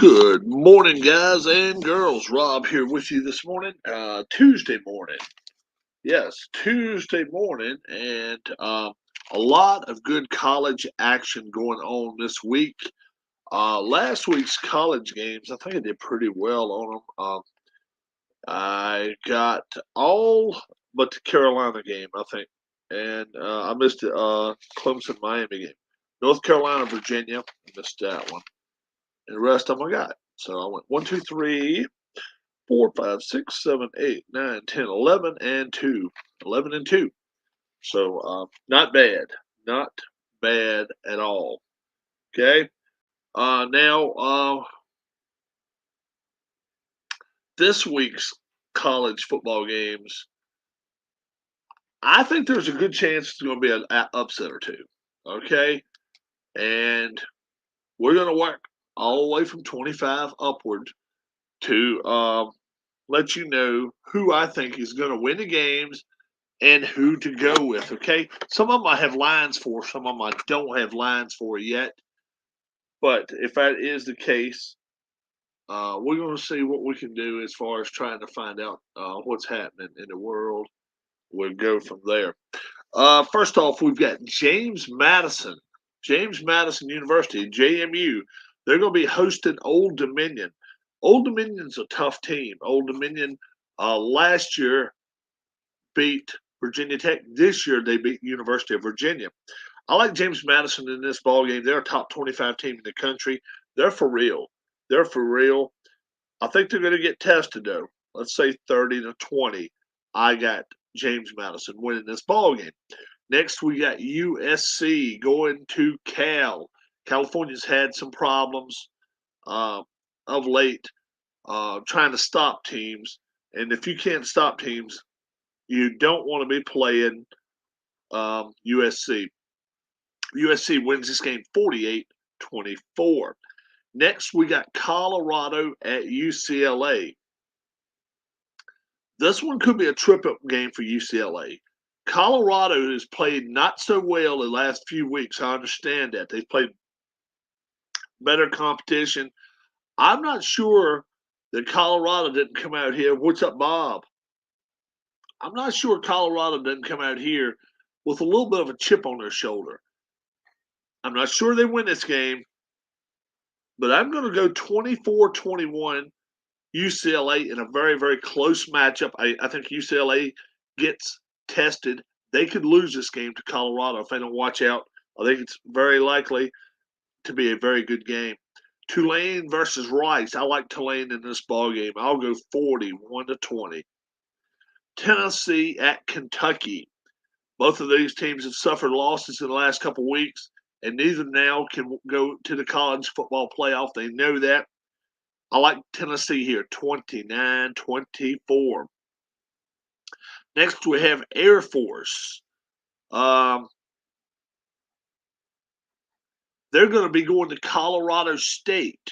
Good morning, guys and girls. Rob here with you this morning, Tuesday morning. Yes, Tuesday morning, and a lot of good college action going on this week. Last week's college games, I think I did pretty well on them. I got all but the Carolina game, I think, and I missed the Clemson Miami game. North Carolina, Virginia, I missed that one, and the rest of them I got. So I went 1, 2, 3, 4, 5, 6, 7, 8, 9, 10, 11, and 2. 11 and 2. So not bad. Not bad at all. Okay. Now, this week's college football games, I think there's a good chance it's going to be an upset or two. Okay. And we're going to work all the way from 25 upward to let you know who I think is going to win the games and who to go with. Okay, some of them I have lines for, some of them I don't have lines for yet. But if that is the case, we're going to see what we can do as far as trying to find out what's happening in the world. We'll go from there. First off, we've got James Madison University, JMU. They're going to be hosting Old Dominion. Old Dominion's a tough team. Old Dominion last year beat Virginia Tech. This year they beat University of Virginia. I like James Madison in this ball game. They're a top 25 team in the country. They're for real. They're for real. I think they're going to get tested though. Let's say 30-20. I got James Madison winning this ball game. Next, we got USC going to Cal. California's had some problems of late trying to stop teams, and if you can't stop teams, you don't want to be playing USC. USC wins this game 48-24. Next, we got Colorado at UCLA. This one could be a trip-up game for UCLA. Colorado has played not so well the last few weeks. I understand that. They've played better competition. I'm not sure that Colorado didn't come out here. What's up, Bob? I'm not sure Colorado didn't come out here with a little bit of a chip on their shoulder. I'm not sure they win this game, but I'm going to go 24-21 UCLA in a very, very close matchup. I think UCLA gets tested. They could lose this game to Colorado if they don't watch out. I think it's very likely to be a very good game. Tulane versus Rice. I like Tulane in this ball game. I'll go 41-20. Tennessee at Kentucky. Both of these teams have suffered losses in the last couple weeks, and neither now can go to the college football playoff. They know that. I like Tennessee here, 29-24. Next, we have Air Force. They're going to be going to Colorado State.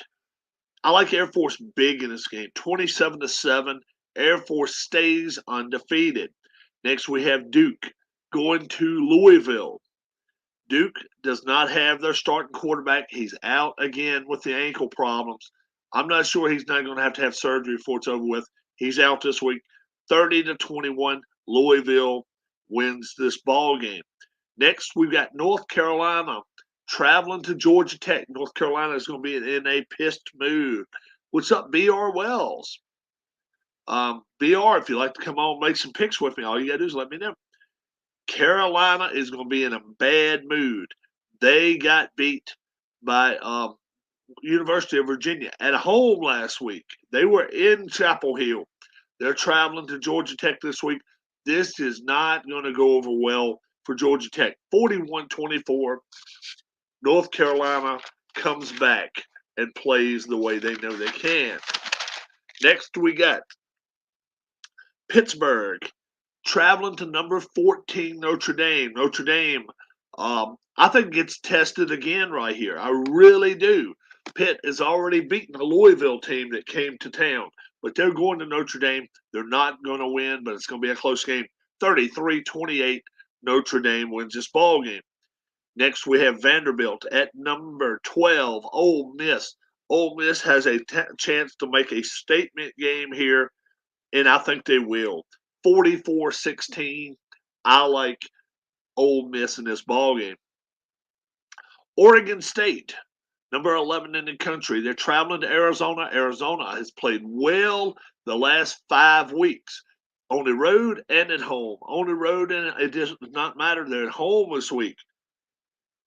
I like Air Force big in this game, 27-7. Air Force stays undefeated. Next, we have Duke going to Louisville. Duke does not have their starting quarterback. He's out again with the ankle problems. I'm not sure he's not going to have surgery before it's over with. He's out this week. 30-21, Louisville wins this ball game. Next, we've got North Carolina traveling to Georgia Tech. North Carolina is going to be in a pissed mood. What's up, B.R. Wells? BR, if you'd like to come on and make some picks with me, all you got to do is let me know. Carolina is going to be in a bad mood. They got beat by University of Virginia at home last week. They were in Chapel Hill. They're traveling to Georgia Tech this week. This is not going to go over well for Georgia Tech. 41-24. North Carolina comes back and plays the way they know they can. Next, we got Pittsburgh traveling to number 14 Notre Dame. Notre Dame, I think gets tested again right here. I really do. Pitt has already beaten a Louisville team that came to town, but they're going to Notre Dame. They're not going to win, but it's going to be a close game. 33-28, Notre Dame wins this ball game. Next, we have Vanderbilt at number 12, Ole Miss. Ole Miss has a chance to make a statement game here, and I think they will. 44-16. I like Ole Miss in this ball game. Oregon State, number 11 in the country. They're traveling to Arizona. Arizona has played well the last 5 weeks on the road and at home. On the road, and it does not matter. They're at home this week.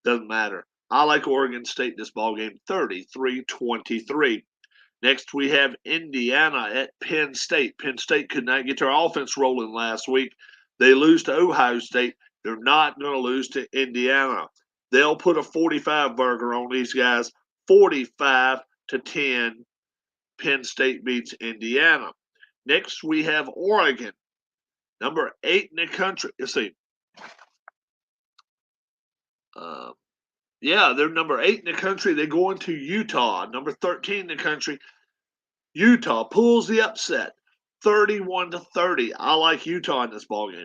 Doesn't matter. I like Oregon State in this ball game, 33-23. Next, we have Indiana at Penn State. Penn State could not get their offense rolling last week. They lose to Ohio State. They're not going to lose to Indiana. They'll put a 45 burger on these guys, 45-10. Penn State beats Indiana. Next, we have Oregon, number 8 in the country. Let's see. They're number 8 in the country. They go into Utah, number 13 in the country. Utah pulls the upset, 31-30. I like Utah in this ballgame.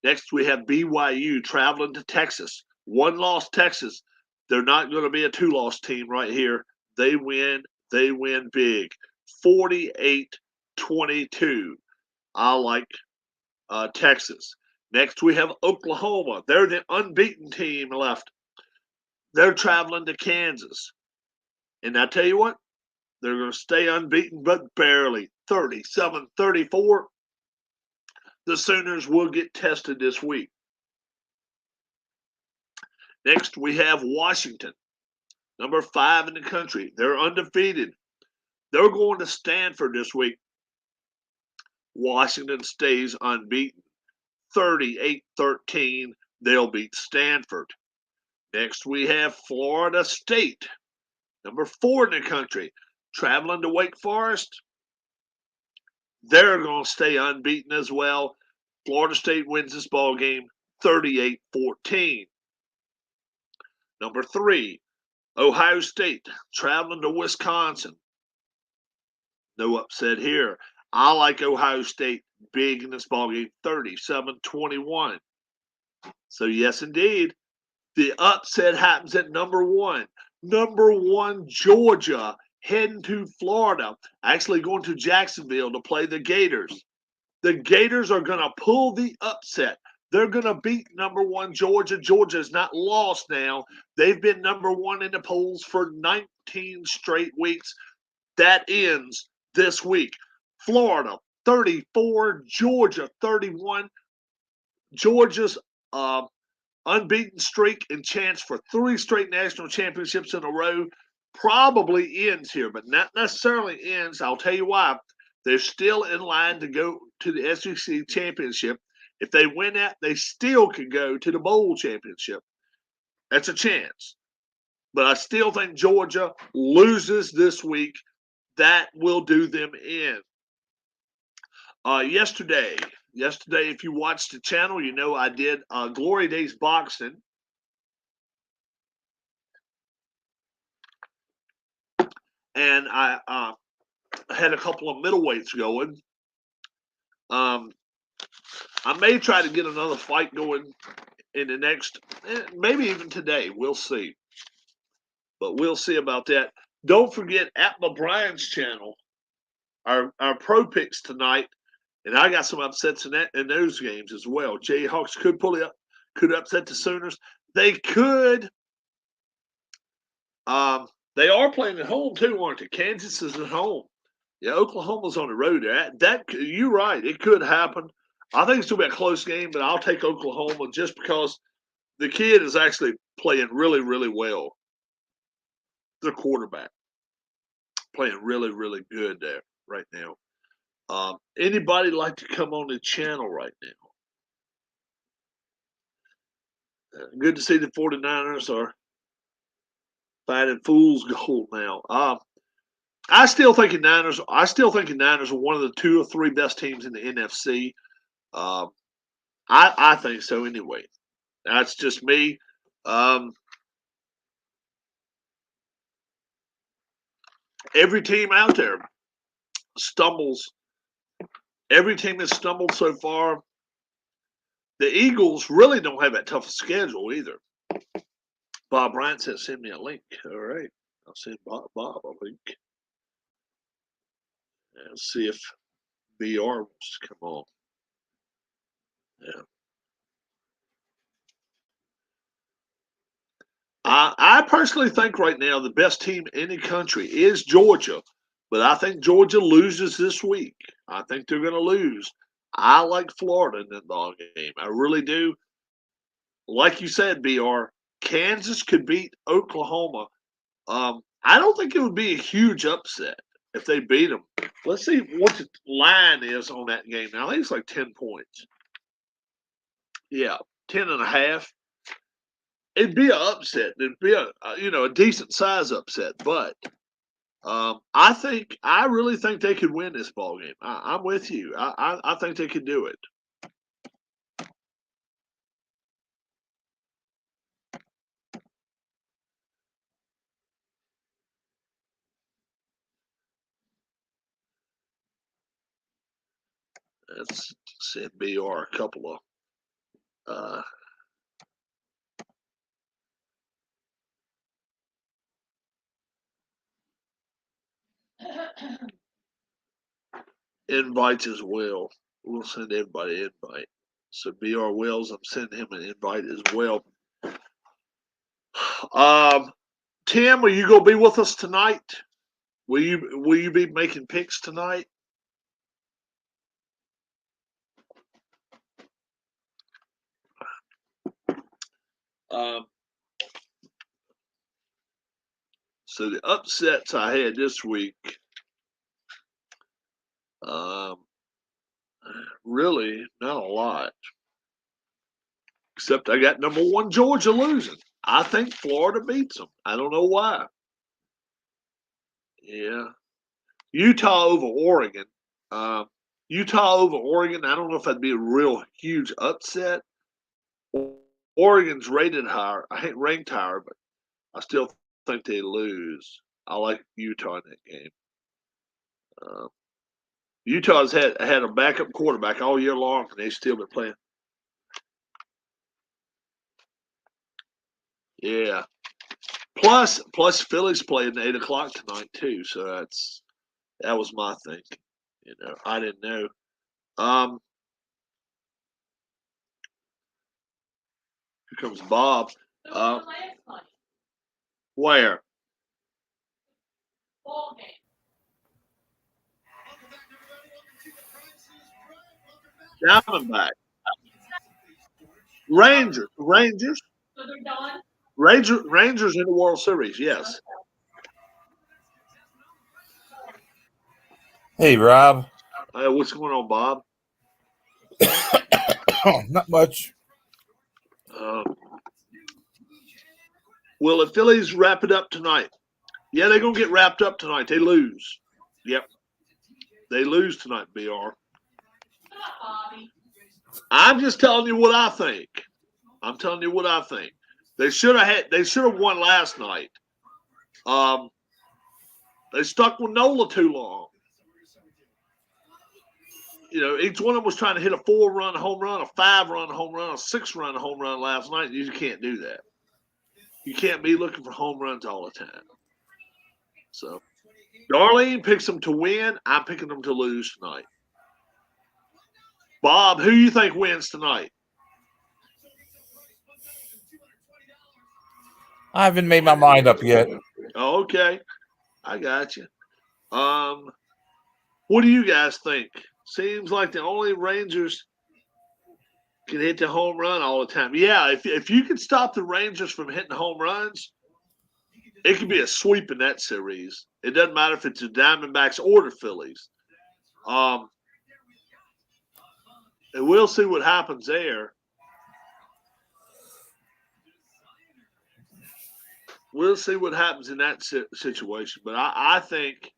Next, we have BYU traveling to Texas. 1-loss Texas. They're not going to be a 2-loss team right here. They win big, 48-22. I like Texas. Next, we have Oklahoma. They're the unbeaten team left. They're traveling to Kansas. And I tell you what, they're going to stay unbeaten, but barely. 37-34. The Sooners will get tested this week. Next, we have Washington, number 5 in the country. They're undefeated. They're going to Stanford this week. Washington stays unbeaten. 38-13. They'll beat Stanford. Next, we have Florida State, number 4 in the country, traveling to Wake Forest. They're going to stay unbeaten as well. Florida State wins this ball game 38-14. Number 3, Ohio State, traveling to Wisconsin. No upset here. I like Ohio State big in this ball game, 37-21. So, yes, indeed. The upset happens at number 1. Number 1, Georgia, heading to Florida, actually going to Jacksonville to play the Gators. The Gators are going to pull the upset. They're going to beat number 1, Georgia. Georgia is not lost now. They've been number 1 in the polls for 19 straight weeks. That ends this week. Florida, 34. Georgia, 31. Georgia's unbeaten streak and chance for 3 straight national championships in a row probably ends here, but not necessarily ends. I'll tell you why. They're still in line to go to the SEC championship. If they win that, they still can go to the bowl championship. That's a chance. But I still think Georgia loses this week. That will do them in. Yesterday, if you watched the channel, you know I did Glory Days boxing. And I had a couple of middleweights going. I may try to get another fight going in the next, maybe even today. We'll see. But we'll see about that. Don't forget, at Brian's channel, our pro picks tonight. And I got some upsets in those games as well. Jayhawks could upset the Sooners. They could. They are playing at home too, aren't they? Kansas is at home. Yeah, Oklahoma's on the road. You're right. It could happen. I think it's going to be a close game, but I'll take Oklahoma just because the kid is actually playing really, really well. The quarterback playing really, really good there right now. Anybody like to come on the channel right now? Good to see the 49ers are fighting fool's gold now. I still think the Niners are one of the 2 or 3 best teams in the NFC. I think so anyway. That's just me. Every team out there stumbles. Every team has stumbled so far. The Eagles really don't have that tough a schedule either. Bob Bryant said, send me a link. All right. I'll send Bob, I think. And see if BR wants to come on. Yeah. I personally think right now the best team in the country is Georgia, but I think Georgia loses this week. I think they're going to lose. I like Florida in that ball game. I really do. Like you said, BR, Kansas could beat Oklahoma. I don't think it would be a huge upset if they beat them. Let's see what the line is on that game. Now, I think it's like 10 points. Yeah, 10 and a half. It'd be an upset. It'd be a decent size upset, but I really think they could win this ball game. I'm with you. I think they could do it. Let's send BR a couple of invites as well. We'll send everybody an invite. So BR Wells, I'm sending him an invite as well. Tim, are you gonna be with us tonight? Will you be making picks tonight? Um, so the upsets I had this week, really not a lot. Except I got number one Georgia losing. I think Florida beats them. I don't know why. Yeah, Utah over Oregon. Uh, Utah over Oregon. I don't know if that'd be a real huge upset. Oregon's rated higher. I hate ranked higher, but I still think they lose. I like Utah in that game. Uh, Utah's had a backup quarterback all year long, and they've still been playing. Yeah. Plus Philly's playing at 8 o'clock tonight too, so that was my thing. I didn't know. Here comes Bob. Where? Diamondback. Rangers. Rangers in the World Series. Yes. Hey, Rob. What's going on, Bob? Not much. Will the Phillies wrap it up tonight? Yeah, they're gonna get wrapped up tonight. They lose. Yep. They lose tonight, BR. I'm just telling you what I think. I'm telling you what I think. They should have won last night. They stuck with Nola too long. Each one of them was trying to hit a 4-run home run, a 5-run home run, a 6-run home run last night. You can't do that. You can't be looking for home runs all the time. So, Darlene picks them to win. I'm picking them to lose tonight. Bob, who you think wins tonight? I haven't made my mind up yet. Oh, okay. I got you. What do you guys think? Seems like the only Rangers can hit the home run all the time. Yeah, if you can stop the Rangers from hitting home runs, it could be a sweep in that series. It doesn't matter if it's the Diamondbacks or the Phillies. And we'll see what happens there. We'll see what happens in that situation. But I think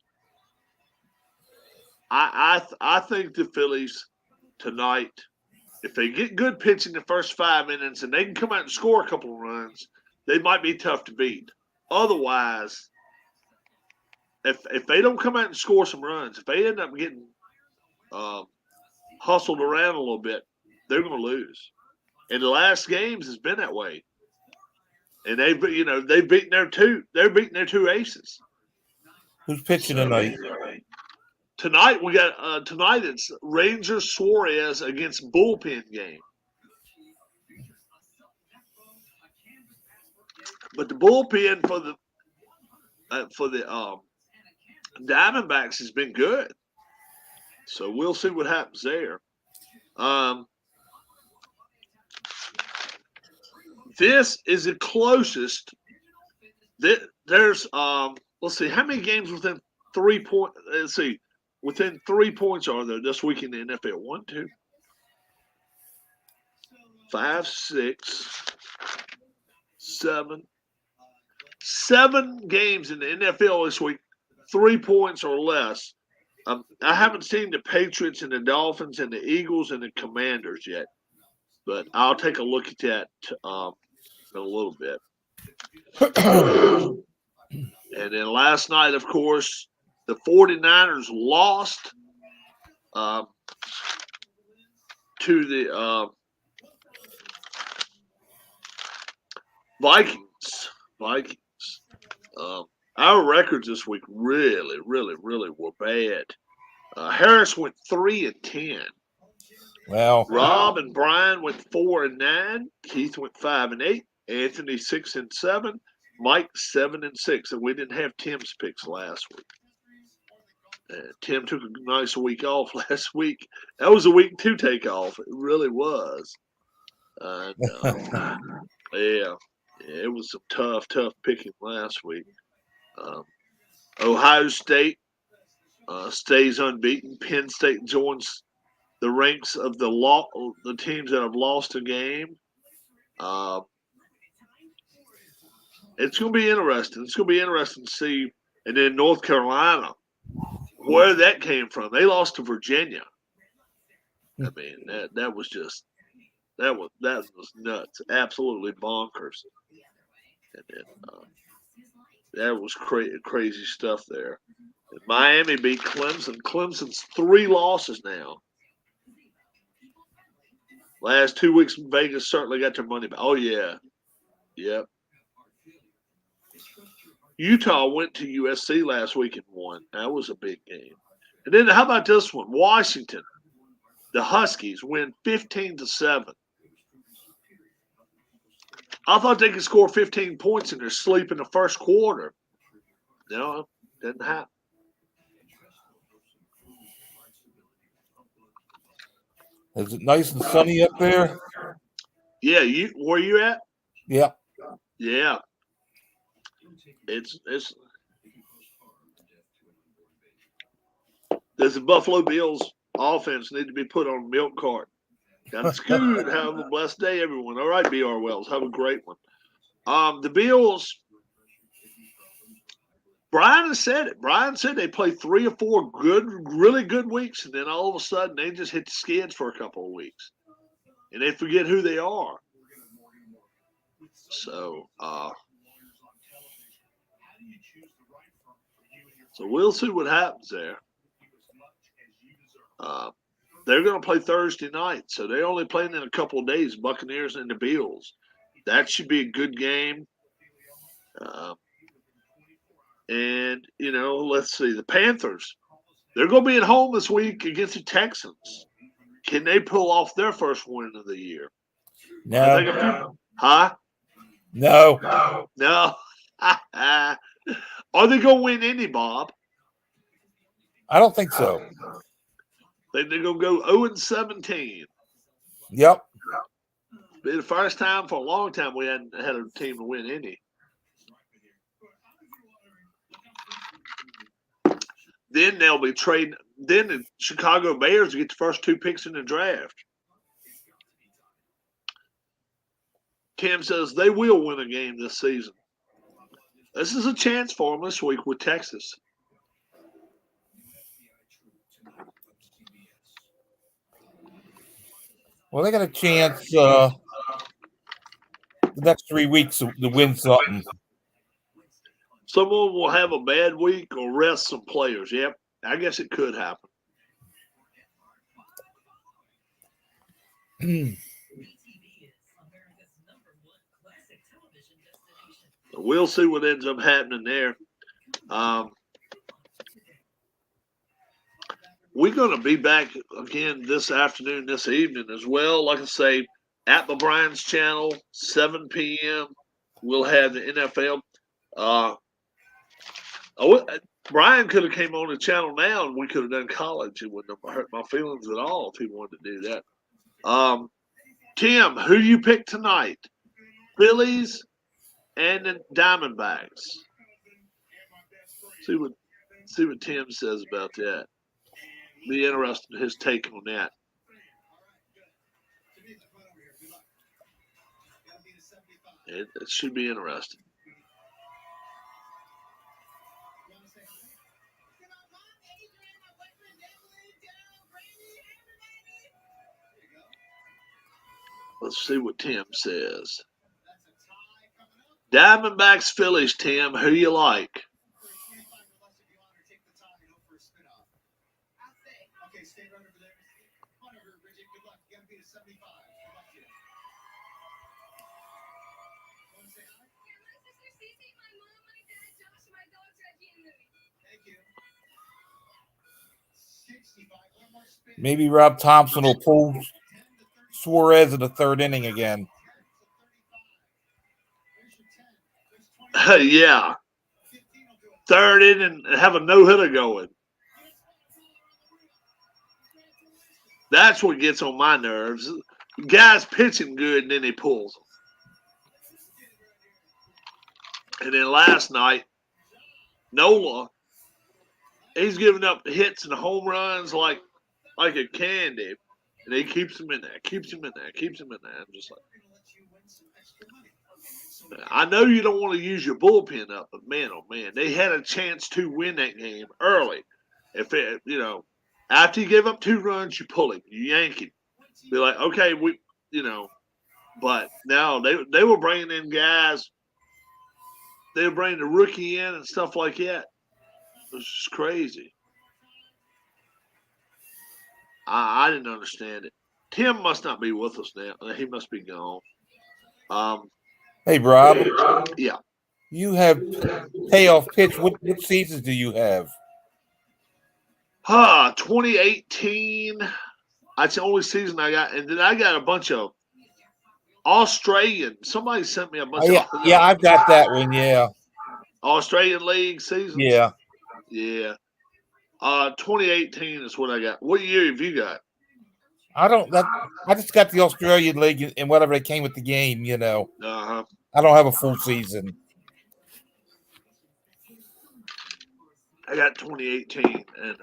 I think the Phillies tonight, if they get good pitching the first 5 innings and they can come out and score a couple of runs, they might be tough to beat. Otherwise, if they don't come out and score some runs, if they end up getting hustled around a little bit, they're going to lose. And the last games has been that way. and they've beaten their two. They're beating their two aces. Who's pitching tonight? Tonight we got tonight it's Rangers Suarez against bullpen game. But the bullpen for the Diamondbacks has been good, so we'll see what happens there. This is the closest. There's let's see how many games within 3 points. Let's see, within 3 points are there this week in the NFL? 1, 2, 5, 6, 7. 7 games in the NFL this week, 3 points or less. I haven't seen the Patriots and the Dolphins and the Eagles and the Commanders yet, but I'll take a look at that in a little bit. And then last night, of course, the 49ers lost to the Vikings. Our records this week really were bad. Harris went 3-10. Well, Rob and Brian went 4-9. Keith went 5-8. Anthony 6-7. Mike 7-6. And we didn't have Tim's picks last week. Tim took a nice week off last week. That was a week to take off. It really was. Yeah, it was some tough picking last week. Ohio State stays unbeaten. Penn State joins the ranks of the teams that have lost a game. It's going to be interesting. It's going to be interesting to see. And then North Carolina, where that came from. They lost to Virginia. I mean, that was nuts. Absolutely bonkers. And then that was crazy stuff there. And Miami beat Clemson. Clemson's 3 losses now. Last 2 weeks, Vegas certainly got their money back. Oh, yeah. Yep. Utah went to USC last week and won. That was a big game. And then how about this one? Washington, the Huskies win 15-7. I thought they could score 15 points in their sleep in the first quarter. No, didn't happen. Is it nice and sunny up there? Yeah, where you at? Yep. Yeah. It's there's a Buffalo Bills offense need to be put on a milk cart. Got it scoot. Have a blessed day, everyone. All right, BR Wells. Have a great one. The Bills, Brian has said it. Brian said they play 3 or 4 really good weeks, and then all of a sudden they just hit the skids for a couple of weeks. And they forget who they are. So we'll see what happens there. They're going to play Thursday night, so they're only playing in a couple of days, Buccaneers and the Bills. That should be a good game. And, let's see, the Panthers, they're going to be at home this week against the Texans. Can they pull off their first win of the year? No. Huh? No. No. Are they going to win any, Bob? I don't think so. They're going to go 0-17. Yep. Be the first time for a long time we hadn't had a team to win any. Then they'll be trading. Then the Chicago Bears get the first 2 picks in the draft. Tim says they will win a game this season. This is a chance for them this week with Texas. Well, they got a chance the next 3 weeks to win something. Someone will have a bad week or rest some players. Yep, I guess it could happen. So we'll see what ends up happening there. We're going to be back again this afternoon, this evening as well. Like I say, at the Brian's channel, 7 p.m. We'll have the NFL. Brian could have came on the channel now, and we could have done college. It wouldn't have hurt my feelings at all if he wanted to do that. Tim, who you pick tonight? Phillies and the Diamondbacks. See what Tim says about that. Be interested in his take on that. It should be interesting. Let's see what Tim says. Diamondbacks, Phillies, Tim. Who you like? Maybe Rob Thompson will pull Suarez in the third inning again. Yeah. Third inning and have a no-hitter going. That's what gets on my nerves. The guy's pitching good, and then he pulls them. And then last night, Nola, he's giving up hits and home runs like a candy, and he keeps them in there, keeps them in there. I'm just like, I know you don't want to use your bullpen up, but man, oh man, they had a chance to win that game early. If it, after you give up 2 runs, you pull him, you yank him. Be like, okay, but now they were bringing in guys. They were bringing the rookie in and stuff like that. It was just crazy. I didn't understand it. Tim must not be with us now. He must be gone. Hey, Rob. Yeah. You have payoff pitch. What seasons do you have? 2018. That's the only season I got. And then I got a bunch of Australian. Somebody sent me a bunch of. Yeah, I've got that one, yeah. Australian League seasons? Yeah. Yeah. 2018 is what I got. What year have you got? I just got the Australian League and whatever it came with the game, Uh-huh. I don't have a full season. I got 2018 and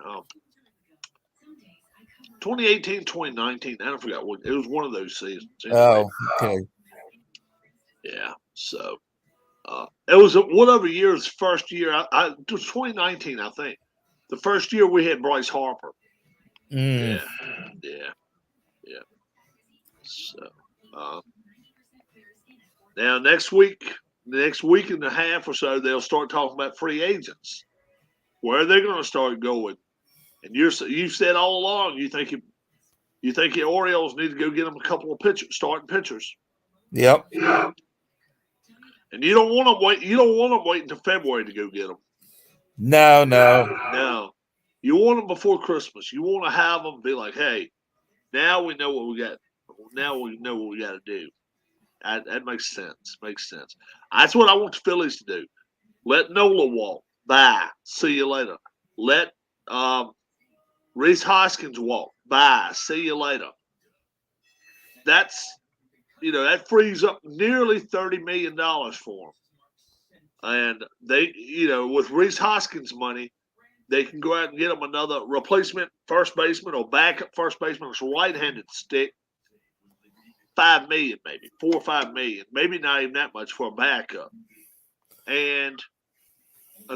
2018, 2019. I forgot what it was. One of those seasons. Anyway. Oh, okay. Yeah. So it was whatever year's first year. It was 2019, I think. The first year we had Bryce Harper. Mm. Yeah. So now next week and a half or so, they'll start talking about free agents. Where are they going to start going? And you've said all along you think the Orioles need to go get them a couple of starting pitchers. Yep. And you don't want to wait. You don't want to wait until February to go get them. No. You want them before Christmas. You want to have them be like, hey, now we know what we got. Now we know what we got to do. That makes sense. That's what I want the Phillies to do. Let Nola walk. Bye. See you later. Let Rhys Hoskins walk. Bye. See you later. That's that frees up nearly $30 million for them. And they, with Rhys Hoskins' money, they can go out and get them another replacement first baseman or backup first baseman. It's a right-handed stick. $5 million, maybe $4 or $5 million, maybe not even that much for a backup, and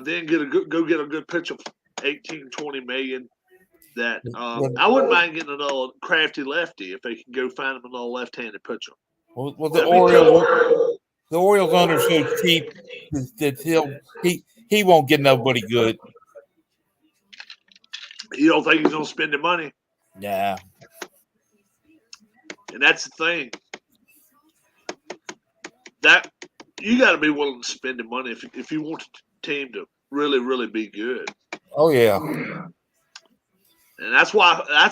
then go get a good pitcher, 18, 20 million. That I wouldn't mind getting another crafty lefty if they can go find him another left-handed pitcher. Well, the Orioles owner so cheap that he won't get nobody good. You don't think he's going to spend the money? Yeah. And that's the thing. That you got to be willing to spend the money if you want the team to really, really be good. Oh yeah. And that's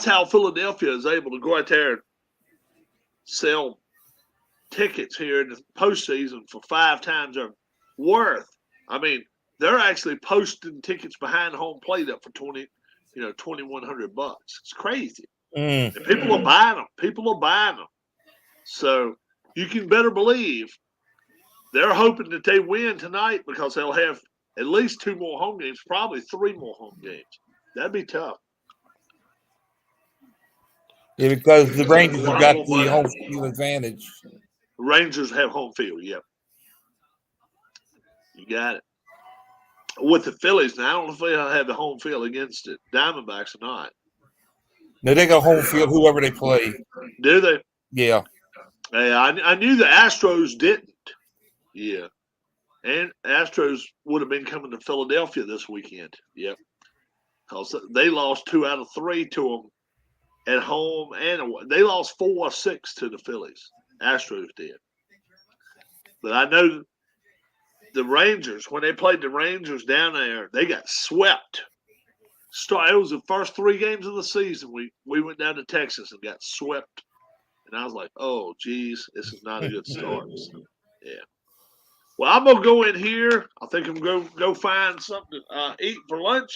how Philadelphia is able to go out there and sell tickets here in the postseason for 5 times their worth. I mean, they're actually posting tickets behind home plate up for $2,100. It's crazy. And people are buying them. People are buying them. So you can better believe they're hoping that they win tonight because they'll have at least 2 more home games, probably 3 more home games. That'd be tough. Yeah, because the Rangers have got the home field advantage. Rangers have home field, yep. You got it. With the Phillies, now I don't know if they'll have the home field against it. Diamondbacks or not. No, they got home field whoever they play. Do they? Yeah. Hey, I knew the Astros didn't. Yeah. And Astros would have been coming to Philadelphia this weekend. Yep. Because they lost 2 out of 3 to them at home, and they lost 4-6 to the Phillies. Astros did. But I know the Rangers, when they played the Rangers down there, they got swept. It was the first 3 games of the season. We went down to Texas and got swept. And I was like, oh, geez, this is not a good start. So, yeah. Well, I'm going to go in here. I think I'm going to go find something to eat for lunch.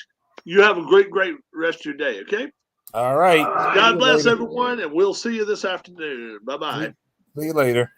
You have a great, great rest of your day, okay? All right. God bless everyone, and we'll see you this afternoon. Bye-bye. See you later.